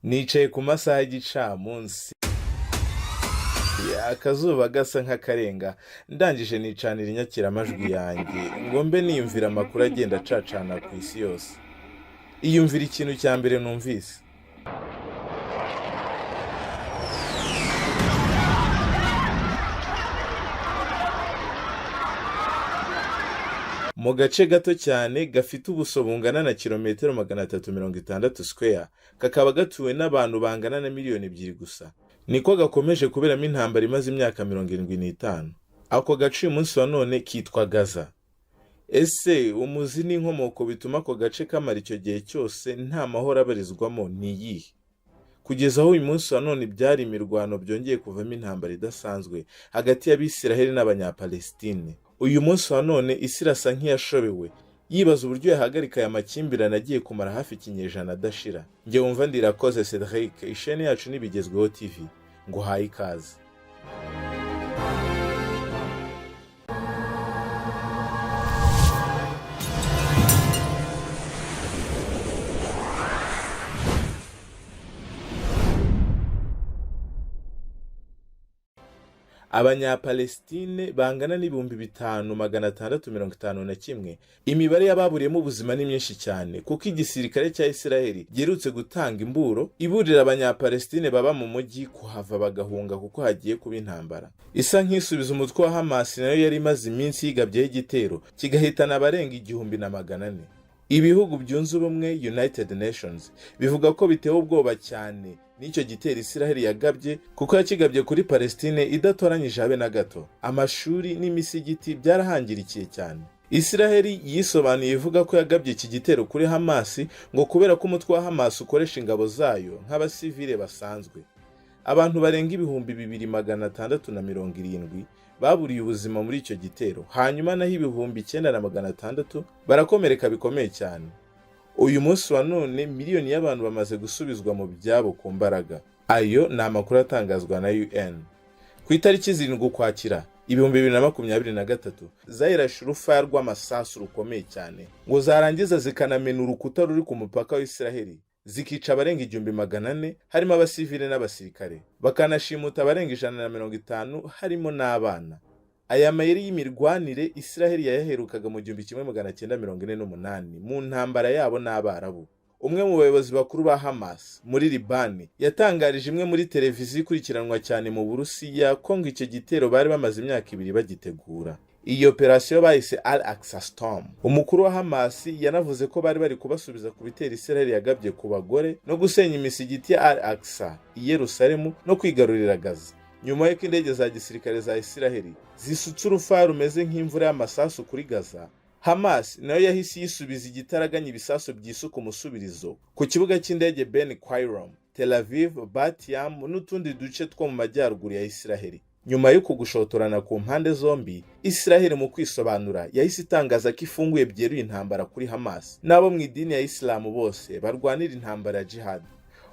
Nicaye ku masaha y'igicamunsi, akazuba gasa nk'akarenga, ndangije nicanira inyakiramajwi yanjye ngo mbe niyumvira amakuru agenda acacana ku isi yose. Iyumvira ikintu cya mbere numvise. Mu gace gato cyane gafite ubuso bungana na kilometero 360 square, kakaba gatuwe n'abantu bangana na miliyoni 2 gusa. Niko gakomeje kuberamo intambara imaze imyaka 75. Ako gace uyu munsi wa none kitwa Gaza. Ese umuzi n'inkomoko bituma ako gace kamara icyo gihe cyose nta mahoro abarizwamo ni iyihe? Kugeza aho uyu munsi wa none byari imirwano byongeye kuvamo intambara idasanzwe hagati y'Abisiraheli n'Abanyapalestine. Uyu munsi wa none isi irasa nk'iyashobewe, yibaza uburyo yahagarika aya makimbirane agiye kumara hafi ikinyejana adashira. Njye wumva Ndirakoze Cedric, isheni yacu n'ibigezweho TV, ngo haye ikaze. Abanyapalestine bangana n'ibihumbi 5,651. Imibare y'ababuriyemo ubuzima ni myinshi cyane kuko igisirikare cya Isiraheli giherutse gutanga imburo iburira Abanyapalestine baba mu mujyi kuhava bagahunga kuko hagiye kuba intambara. Isa nk'isubiza umutwe wa Hamas nayo yari imaze iminsi yigabyeho igitero kigahitana abarenga 1,400. Ibihugu byunze ubumwe United Nations bivuga ko bitewe ubwoba cyane n'icyo gitero Isiraheli yagabye kuko yakigabye kuri Palestine idatoranyije habe na gato. Amashuri n'imisigiti byarahangirikiye cyane. Isiraheli yisobanuye ivuga ko yagabye iki gitero kuri Hamas ngo kubera ko umutwe wa Hamas ukoresha ingabo zayo nk'abasivile basanzwe. Abantu barenga 2,670 baburiye ubuzima muri icyo gitero, hanyuma naho 9,600 barakomereka bikomeye cyane. Uyu munsi wa none miliyoni y'abantu bamaze gusubizwa mu byabo ku mbaraga. Ayo ni amakuru atangazwa na UN. Ku itariki 7 Ukwakira 2023, zahirashe urufaya rw'amasasu rukomeye cyane ngo zarangiza zikanamena urukuta ruri ku mupaka wa Isiraheli, zikica abarenga 1,400 harimo abasivile n'abasirikare, bakanashimuta abarenga 150 harimo n'abana. Aya mayeri y'imirwanire Isiraheli yayaherukaga mu 1948 mu ntambara yabo n'Abarabu. Umwe mu bayobozi bakuru ba Hamas muri Libani yatangarije imwe muri televiziyo ikurikiranwa cyane mu Burusiya ko ngo icyo gitero bari bamaze imyaka 2 bagitegura. Iyi operasiyo bayise Al-Aqsa Storm. Umukuru wa Hamas yanavuze ko bari kubasubiza ku bitero Isiraheli yagabye ku bagore no gusenya imisigiti ya Al-Aqsa i Yerusalemu no kwigarurira Gaza. Nyuma y'uko indege za gisirikare za Isiraheli zisutse urufaya rumeze nk'imvura y'amasasu kuri Gaza, Hamas nayo yahise yisubiza igitaraganya ibisasu by'isuka umusubirizo ku kibuga cy'indege Ben Gurion, Tel Aviv, Bat Yam n'utundi duce two mu majyaruguru ya Isiraheli. Nyuma yo kugushotorana ku mpande zombi, Isiraheli mu kwisobanura yahise itangaza ko ifunguye byeruye intambara kuri Hamas n'abo mu idini ya Islam bose barwanira intambara ya jihad.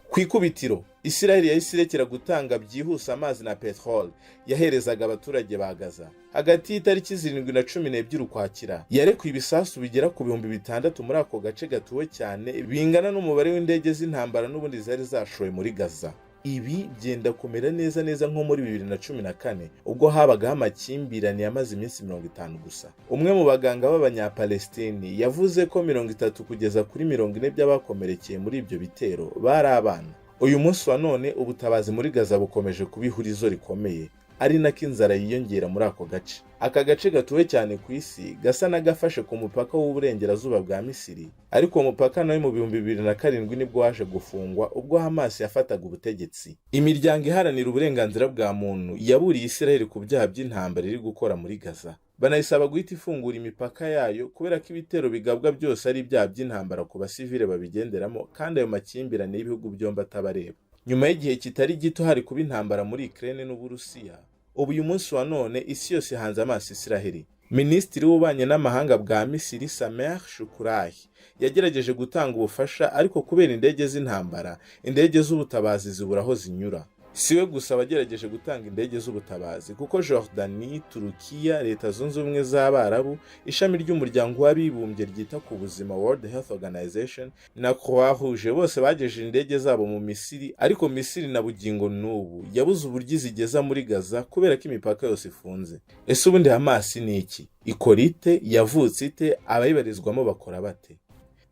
Ku ikubitiro, Isiraheli yahise irekera gutanga byihuse amazi na petrol yaherezaga abaturage ba Gaza. Hagati y'itariki 7 na 12 Ukwakira, yarekuye ibisasu bigera ku 6,000 muri ako gace gatuwe cyane, bingana n'umubare w'indege z'intambara n'ubundi zari zashowe muri Gaza. Ibi byenda kumera neza nko muri 2014 ubwo habagaho amakimbirane yamaze iminsi 50 gusa. Umwe mu baganga b'Abanyapalestine yavuze ko 30 kugeza kuri 40 by'abakomerekeye muri ibyo bitero bari abana. Uyu munsi wa none ubutabazi muri Gaza bukomeje kuba ihurizo rikomeye, ari nako inzara yiyongera muri ako gace. Aka gace gatuwe cyane ku isi gasa n'agafashe ku mupaka w'uburengerazuba bwa Misiri, ariko umupaka nawe mu 2007 nibwo waje gufungwa ubwo Hamas yafataga ubutegetsi. Imiryango iharanira uburenganzira bwa muntu yaburiye Isiraheli ku byaha by'intambara iri gukora muri Gaza, banayisaba guhita ifungura imipaka yayo kubera ko ibitero bigabwa byose ari ibyaha by'intambara ku basivile babigenderamo, kandi ayo makimbirane y'ibihugu byombi atabareba. Nyuma y'igihe kitari gito hari kuba intambara muri Ukraine n'Uburusiya, ubu uyu munsi wa none isi yose hanze amaso Isiraheli. Minisitiri w'ububanyi n'amahanga bwa Misiri Sameh Shoukry yagerageje gutanga ubufasha, ariko kubera indege z'intambara, indege z'ubutabazi zibura aho zinyura. siwe gusa wagerageje gutanga indege z'ubutabazi, kuko Jordani, Turukiya, Leta Zunze Ubumwe z'Abarabu, ishami ry'umuryango w'abibumbye ryita ku buzima World Health Organization na Croix Rouge bose bagejeje indege zabo mu Misiri, ariko Misiri na bugingo n'ubu yabuze uburyo zigeza muri Gaza kubera ko imipaka yose ifunze. Ese ubundi Hamas ni iki? Ikora ite? Yavutse ite? Abayibarizwamo bakora bate?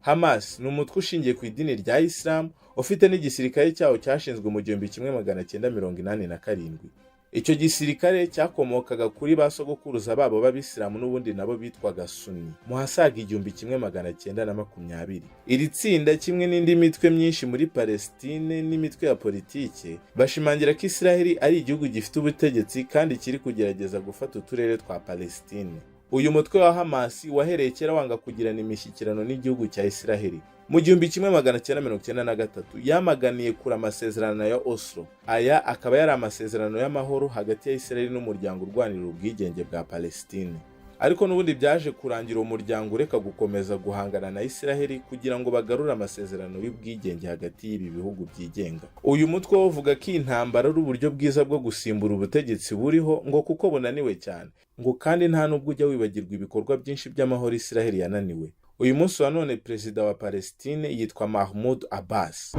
Hamas ni umutwe ushingiye ku idini rya Islam ufite n'igisirikare cyawo cyashinzwe mu 1987. Icyo gisirikare cyakomokaga kuri ba sogokuruza babo b'Abisilamu n'ubundi nabo bitwaga Sunni mu hasaga 1920. Iri tsinda kimwe n'indi mitwe myinshi muri Palestine n'imitwe ya politike bashimangira ko Israel ari igihugu gifite ubutegetsi kandi kiri kugerageza gufata uturere twa Palestine. Uyu mutwe wa Hamas wahereye kera wanga kugirana imishyikirano n'igihugu cya Israel. Mu 1993 yamaganiye kuri amasezerano ya Oslo. Aya akaba yari amasezerano y'amahoro hagati ya Israel n'umuryango urwanira ubwigenge bwa Palestine. Ariko n'ubundi byaje kurangira umuryango ureka gukomeza guhangana na Israel kugira ngo bagarure amasezerano y'ubwigenge hagati y'ibi bihugu byigenga. Uyu mutwe uvuga ko intambara ari uburyo bwiza bwo gusimbura ubutegetsi buriho ngo kuko bunaniwe cyane, ngo kandi nta nubwo ujya wibagirwa ibikorwa byinshi by'amahoro Israel yananiwe. Uyu munsi wa none perezida wa Palestine yitwa Mahmoud Abbas.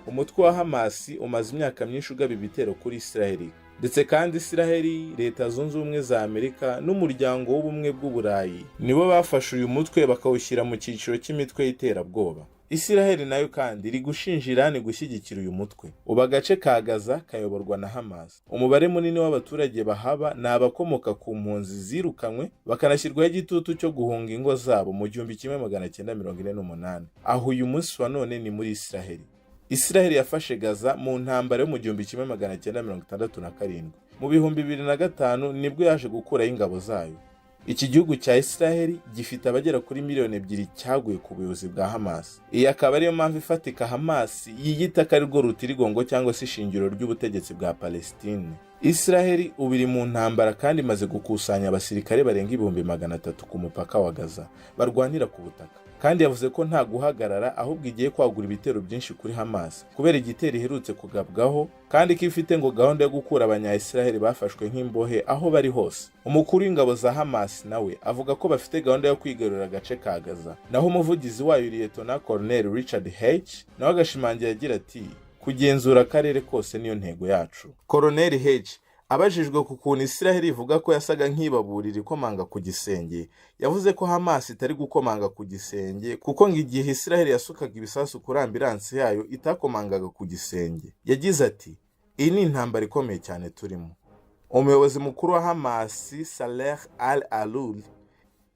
Umutwe wa Hamas umaze imyaka myinshi ugaba ibitero kuri Israel, ndetse kandi Israel, Leta Zunze Ubumwe za Amerika n'umuryango w'ubumwe bw'Uburayi nibo bafashe uyu mutwe bakawushyira mu cyiciro cy'imitwe y'iterabwoba. Israel nayo kandi iri gushinja Iran gushyigikira uyu mutwe. Uba agace ka Gaza kayoborwa na Hamas. Umubare munini w'abaturage bahaba ni abakomoka ku mpunzi zirukanywe bakanashyirwaho igitutu cyo guhunga ingo zabo mu 1948. Aho uyu munsi wa none ni muri Israel. Israel yafashe Gaza mu ntambara yo mu 1967. Mu 2005 nibwo yaje gukuraho ingabo zayo. Iki gihugu cya Israel gifite abagera kuri 2 miliyoni cyaguye ku buyobozi bwa Hamas. Iyi akaba ariyo mpamvu ifatika Hamas yiyita ko ari rwo rutirigongo cyangwa se ishingiro ry'ubutegetsi bwa Palestine. Israel ubu iri mu ntambara kandi imaze gukusanya abasirikare barenga 300,000 ku mupaka wa Gaza barwanira ku butaka. Kandi yavuze ko nta guhagarara ahubwo igiye kwagura ibitero byinshi kuri Hamas kubera igitero iherutse kugabwaho, kandi ko ifite ngo gahunda yo gukura abanya-Israel bafashwe nk'imbohe aho bari hose. Umukuru w'ingabo za Hamas nawe avuga ko bafite gahunda yo kwigarurira agace ka Gaza. Naho umuvugizi wayo Lieutenant Colonel Richard H nawe agashimangira agira ati kugenzura akarere kose niyo ntego yacu. Colonel H abajijwe ku kuntu Israel ivuga ko yasaga nk'ibaburira ikomanga ku gisenge, yavuze ko Hamas itari gukomanga ku gisenge kuko ngo igihe Israel yasukaga ibisasu kuri ambilansi yayo itakomangaga ku gisenge. Yagize ati iyi ni intambara ikomeye cyane turimo. Umuyobozi mukuru wa Hamas Saleh al-Alul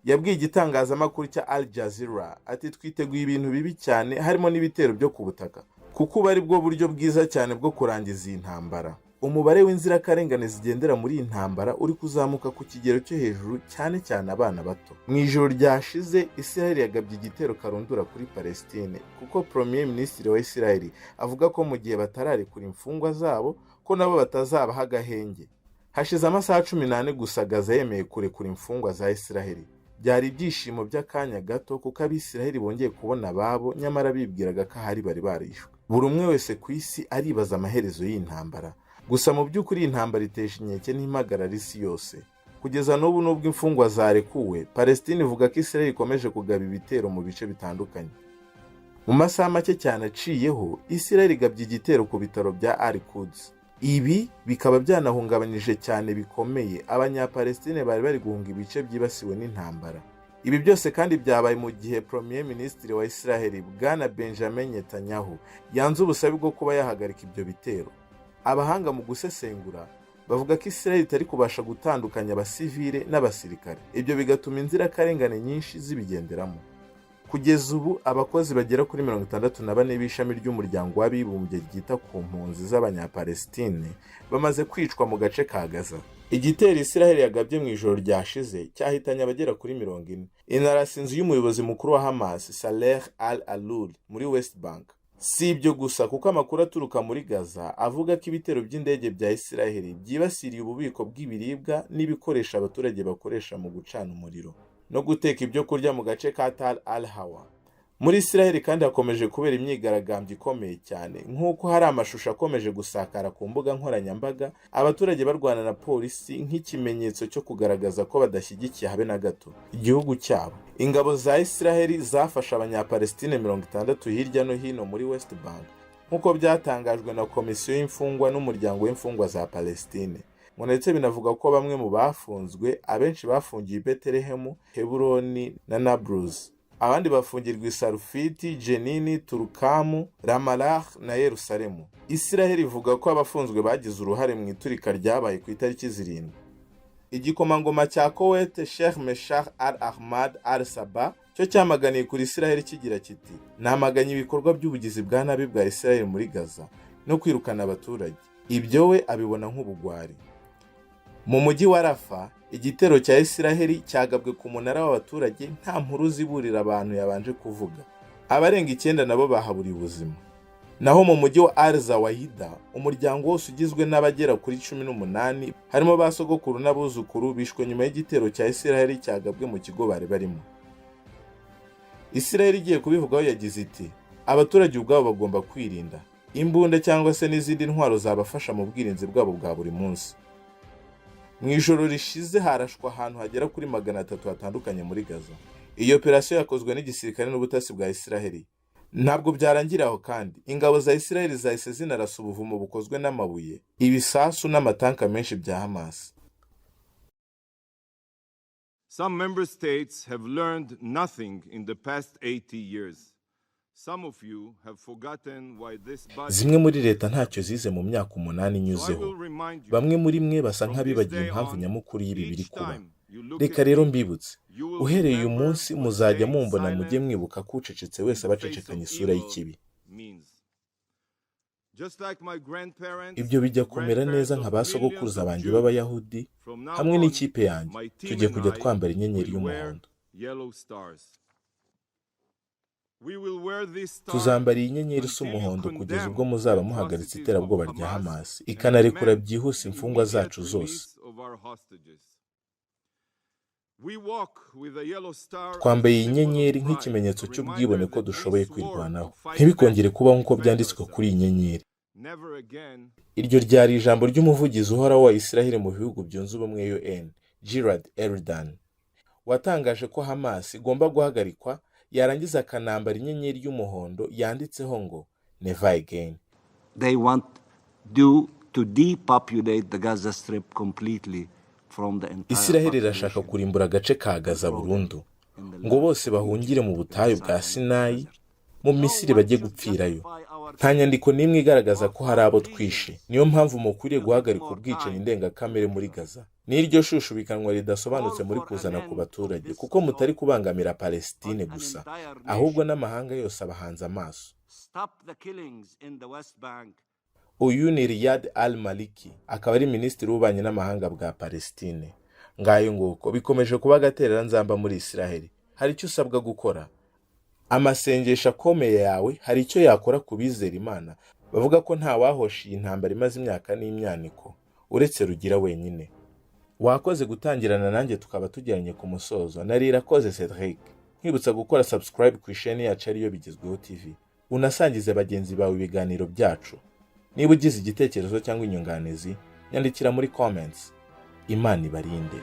yabwiye igitangazamakuru cya Al Jazeera ati twiteguye ibintu bibi cyane harimo n'ibitero byo ku butaka kuko bari bwo buryo bwiza cyane bwo kurangiza iyi ntambara. Umubare w'inzirakarengane zigendera muri iyi ntambara uri kuzamuka ku kigero cyo hejuru cyane cyane abana bato. Mu ijoro ryashize Israel yagabye igitero karundura kuri Palestine kuko Premier Ministre wa Israel avuga ko mu gihe batararekura imfungwa zabo ko nabo batazabaha agahenge. Hashize amasaha 18 gusa Gaza yemeye kurekura imfungwa za Israel. Byari ibyishimo by'akanya gato kuko Abisiraheli bongeye kubona ababo, nyamara bibwiraga ko ahari bari barishwe. Buri umwe wese ku isi aribaza amaherezo y'intambara. Gusa mu by'ukuri intambara iteje inkeke n'impagarara isi yose. Kugeza n'ubu nubwo imfungwa zarekuwe, Palestine ivuga ko Israel ikomeje kugaba ibitero mu bice bitandukanye. Mu masaha make cyane aciyeho, Israel igabye igitero ku bitaro bya Al-Quds. Ibi bikaba byanahungabanije cyane bikomeye abanya-Palestine bari guhunga ibice byibasiwe n'intambara. Ibi byose kandi byabaye mu gihe Premier Ministre wa Israel Bwana Benjamin Netanyahu yanze ubusabe bwo kuba yahagarika ibyo bitero. Abahanga mu gusesengura bavuga ko Israel itari kubasha gutandukanya abasivile n'abasirikare. Ibyo bigatuma inzirakarengane nyinshi zibigenderamo. Kugeza ubu abakozi bagera kuri 64 b'ishami ry'umuryango w'abibumbye ryita ku mpunzi z'abanya-Palestine bamaze kwicwa mu gace ka Gaza. Igitero Israel yagabye mu ijoro ryashize cyahitanye abagera kuri 40. Inarasinzi y'umuyobozi mukuru wa Hamas Saleh al-Alul muri West Bank. Si ibyo gusa kuko amakuru aturuka muri Gaza avuga ko ibitero by'indege bya Isiraheli byibasiriye ububiko bw'ibiribwa n'ibikoresho abaturage bakoresha mu gucana umuriro no guteka ibyo kurya mu gace ka Tal al-Hawa. Muri Isiraheli kandi hakomeje kubera imyigaragambyo ikomeye cyane, nk'uko hari amashusho akomeje gusakara ku mbuga nkoranyambaga, abaturage barwana na polisi nk'ikimenyetso cyo kugaragaza ko badashyigikiye habe na gato igihugu cyabo. Ingabo za Isiraheli zafashe abanyapalestine 60 hirya no hino muri West Bank, nk'uko byatangajwe na komisiyo y'imfungwa n'umuryango w'imfungwa za Palestine. Ndetse binavuga ko bamwe mu bafunzwe, abenshi bafungiye i Betelehemu, Heburoni na Nablus. Abandi bafungirwa i Sarufiti, Jenini, Turukamu, Ramallah na Yerusalemu. Isiraheli ivuga ko abafunzwe bagize uruhare mu iturika ryabaye ku itariki 7. Igikomangoma cya Kuwait Sheikh Meshach al-Ahmad al-Sabah cyo cyamaganiye kuri Isiraheli kigira kiti: "Namaganye ibikorwa by'ubugizi bwa nabi bwa Isiraheli muri Gaza no kwirukana abaturage." Ibyo we abibona nk'ubugwari. Mu mujyi wa Rafa, igitero cya Isiraheli cyagabwe ku munara w'abaturage nta nkuru ziburira abantu yabanje kuvuga. Abarenga 9 nabo bahaburiye ubuzima. Naho mu mujyi wa Al-Zawahida, umuryango wose ugizwe n'abagera kuri 18 harimo basogokuru n'abuzukuru bishwe nyuma y'igitero cya Isiraheli cyagabwe mu kigo bari barimo. Isiraheli igiye kubivugaho yagize iti: "Abaturage ubwabo bagomba kwirinda imbunda cyangwa se n'izindi ntwaro zabafasha mu bwirinzi bwabo bwa buri munsi." Mu ijoro rishize harashwa ahantu hagera kuri 300 hatandukanye muri Gaza. Iyo operasiyo yakozwe n'igisirikare n'ubutasi bwa Isiraheli. Ntabwo byarangiriye aho kandi, ingabo za Isiraheli zahise zinarasa ubuvumo bukozwe n'amabuye, ibisasu n'amatanka menshi bya Hamas. Some member states have learned nothing in the past 80 years. Some of you have forgotten why this budget... Zimwe muri leta ntacyo zize mu myaka 8 inyuzeho. Bamwe muri mwe basa nk'abibagiye impamvu nyamukuru y'ibi biri kuba. Reka rero mbibutse, uhereye uyu munsi muzajya mumbona mujye mwibuka ko ucecetse wese abacecekanya isura y'ikibi. Ibyo bijya kumera neza nka basogokuruza banjye b'Abayahudi hamwe n'ikipe yanjye, tujye kujya twambara inyenyeri y'umuhondo. Tuzambara iyi nyenyeri isa umuhondo kugeza ubwo muzaba muhagaritse iterabwoba rya Hamas ikanarekura byihuse imfungwa zacu zose. Twambaye iyi nyenyeri nk'ikimenyetso cy'ubwibone ko dushoboye kwirwanaho. Ntibikongere kubaho nk'uko byanditswe kuri iyi nyenyeri. Iryo ryari ijambo ry'umuvugizi uhoraho wa Isiraheli mu bihugu byunze ubumwe UN, Gilad Erdan, watangaje ko Hamas igomba guhagarikwa yarangiza akanambara inyenyeri y'umuhondo yanditseho ngo Never again. They want to depopulate the Gaza Strip completely from the entire. Isiraheli irashaka kurimbura agace ka Gaza burundu, ngo bose bahungire mu butayu bwa Sinai, mu Misiri bajye gupfirayo. Nta nyandiko n'imwe igaragaza ko hari abo twishe. Niyo mpamvu mukwiriye guhagarika ubwicanyi ndengakamere muri Gaza. N'iryo shushubikanwa ridasobanutse muri kuzana ku baturage, kuko mutari kubangamira Palestine gusa, ahubwo n'amahanga yose abahanze amaso. Uyu ni Riyad al-Maliki, akaba ari minisitiri w'ububanyi n'amahanga bwa Palestine. Ngayo nguko bikomeje kuba agaterera nzamba muri Isiraheli. Hari icyo usabwa gukora. Amasengesho akomeye yawe hari icyo yakora ku bizera Imana. Bavuga ko nta wahosha iyi ntambara imaze imyaka n'imyaniko uretse Rugira wenyine. Wakoze gutangirana nanjye tukaba tujyanye ku musozo. Nari Irakoze Cedric. Nkibutsa gukora subscribe ku isheni yacu ariyo Bigezweho TV. Unasangize bagenzi bawe ibiganiro byacu. Niba ugize igitekerezo cyangwa inyunganizi, nyandikira muri comments. Imana ibarinde.